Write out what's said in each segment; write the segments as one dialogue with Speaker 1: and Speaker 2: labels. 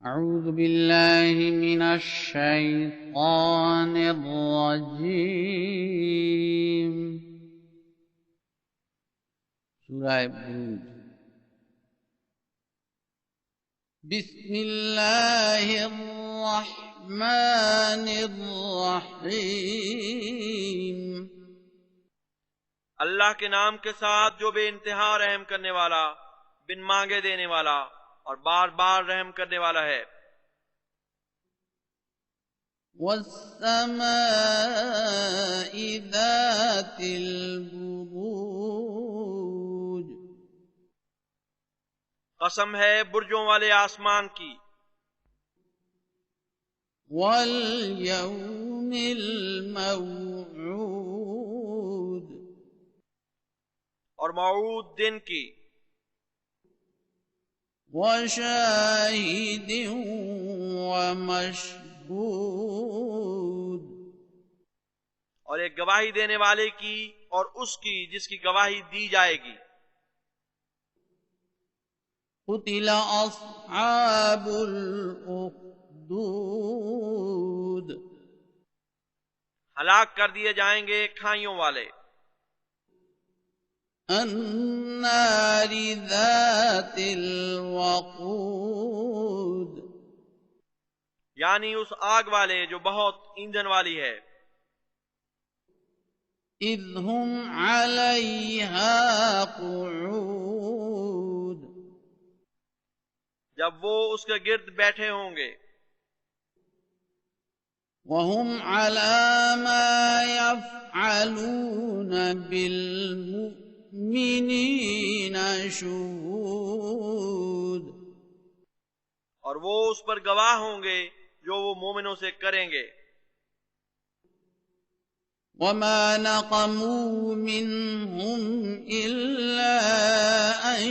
Speaker 1: أعوذ بالله من الشيطان الرجيم سورة بروج بسم الله الرحمن الرحيم
Speaker 2: اللہ کے نام کے ساتھ جو بے انتہا رحم کرنے والا، بن مانگے دینے والا اور بار بار رحم کرنے والا ہے۔
Speaker 1: والسماء ذات البروج
Speaker 2: قسم ہے برجوں والے آسمان کی،
Speaker 1: واليوم الموعود
Speaker 2: اور موعود دن کی،
Speaker 1: وشاهد ومشهود
Speaker 2: اور ایک گواہی دینے والے کی اور اس کی جس کی گواہی دی جائے گی۔
Speaker 1: قتل أصحاب الأخدود
Speaker 2: ہلاک کر دیے جائیں گے کھائیوں والے،
Speaker 1: النار ذات الوقود
Speaker 2: یعنی اس آگ والے جو بہت ایندھن والی ہے۔
Speaker 1: إذ هم عليها قعود
Speaker 2: جب وہ اس کے گرد بیٹھے ہوں گے،
Speaker 1: وهم على ما يفعلون بالمؤمنين شهود
Speaker 2: اور وہ اس پر گواہ ہوں گے جو وہ مومنوں سے کریں گے۔
Speaker 1: وما نقموا منهم إلا أن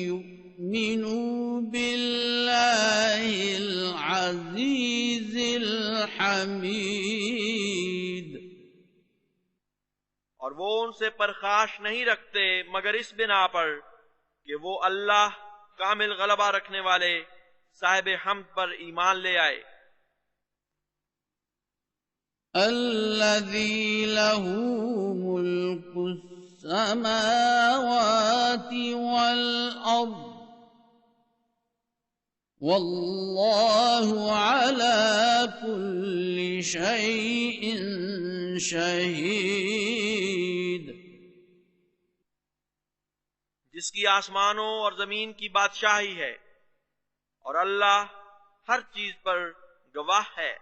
Speaker 1: يؤمنوا بالله العزيز الحميد
Speaker 2: اور وہ ان سے پرخاش نہیں رکھتے مگر اس بنا پر کہ وہ اللہ کامل غلبہ رکھنے والے صاحب حمد پر ایمان لے آئے۔
Speaker 1: الذي له ملك السماوات والأرض والله على كل شيء شهيد
Speaker 2: جس کی آسمانوں اور زمین کی بادشاہی ہے اور اللہ ہر چیز پر گواہ ہے۔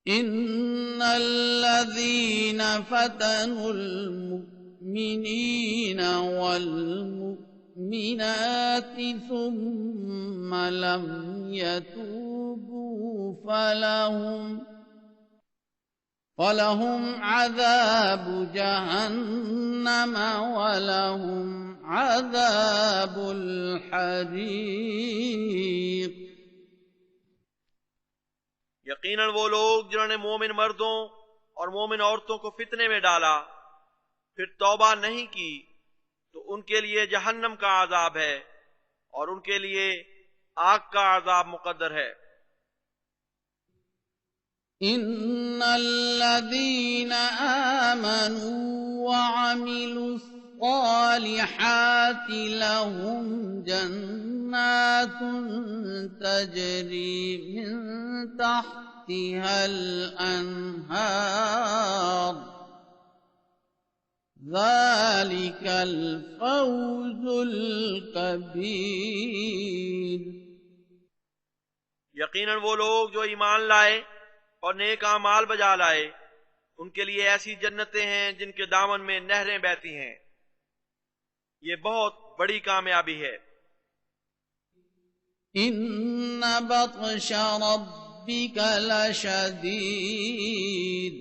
Speaker 1: إن الذين فتنوا المؤمنين والمؤمنات ثم لم يتوبوا فلهم عذاب جهنم ولهم عذاب الحريق
Speaker 2: یقیناً وہ لوگ جنہوں نے مومن مردوں اور مومن عورتوں کو فتنے میں ڈالا پھر توبہ نہیں کی تو ان کے لیے جہنم کا عذاب ہے اور ان کے لیے آگ کا عذاب مقدر ہے۔
Speaker 1: إن الذين آمنوا وعملوا الصالحات لهم جنات تجري من تحتها الأنهار ذلك الفوز الكبير
Speaker 2: یقیناً وہ لوگ جو ایمان لائے اور نیک اعمال بجا لائے ان کے لیے ایسی جنتیں ہیں جن کے دامن میں نہریں بہتی ہیں، یہ بہت بڑی کامیابی ہے۔
Speaker 1: إن بطش ربك لشديد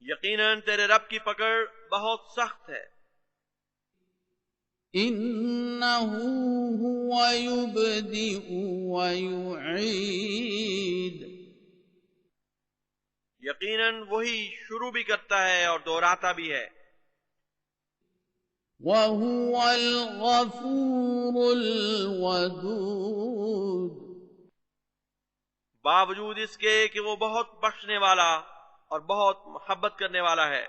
Speaker 2: یقیناً تیرے رب کی پکڑ بہت سخت ہے۔
Speaker 1: إنه هو يبدئ ويعيد
Speaker 2: یقیناً وہی شروع بھی کرتا ہے اور دہراتا بھی ہے۔
Speaker 1: وهو الغفور الودود
Speaker 2: باوجود اس کے کہ وہ بہت بخشنے والا اور بہت محبت کرنے والا ہے.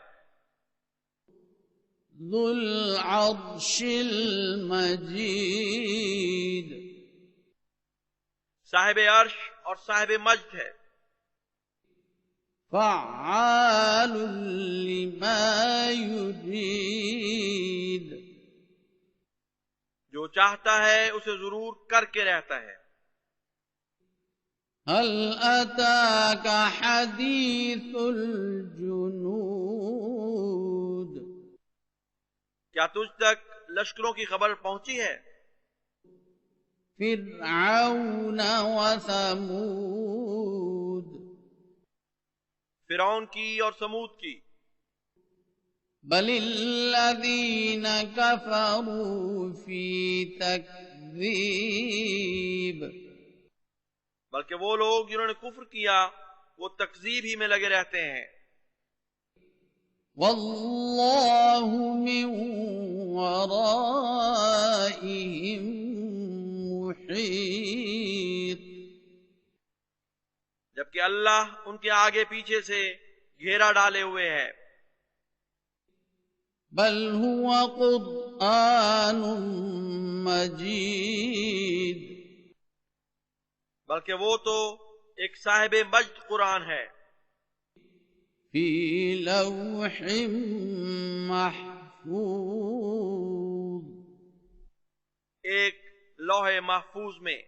Speaker 1: ذو العرش المجید
Speaker 2: صاحب عرش اور صاحب مجد ہے.
Speaker 1: فعال لما يريد
Speaker 2: جو چاہتا ہے اسے ضرور کر کے رہتا ہے.
Speaker 1: هل أتاك حديث الجنود
Speaker 2: کیا تجھ تک لشکروں کی خبر پہنچی ہے؟
Speaker 1: فرعون وثمود
Speaker 2: فرعون کی اور سمود کی.
Speaker 1: بل الذين كفروا في تكذيب
Speaker 2: بلکہ وہ لوگ جنہوں نے کفر کیا وہ تکذیب ہی میں لگے رہتے ہیں.
Speaker 1: والله من ورائهم محيط
Speaker 2: جبکہ اللہ ان کے آگے پیچھے سے گھیرا ڈالے ہوئے ہے.
Speaker 1: بل هو قرآن مجید
Speaker 2: بلکہ وہ تو ایک صاحب مجد قرآن ہے.
Speaker 1: فی لوح محفوظ
Speaker 2: ایک لوح محفوظ میں.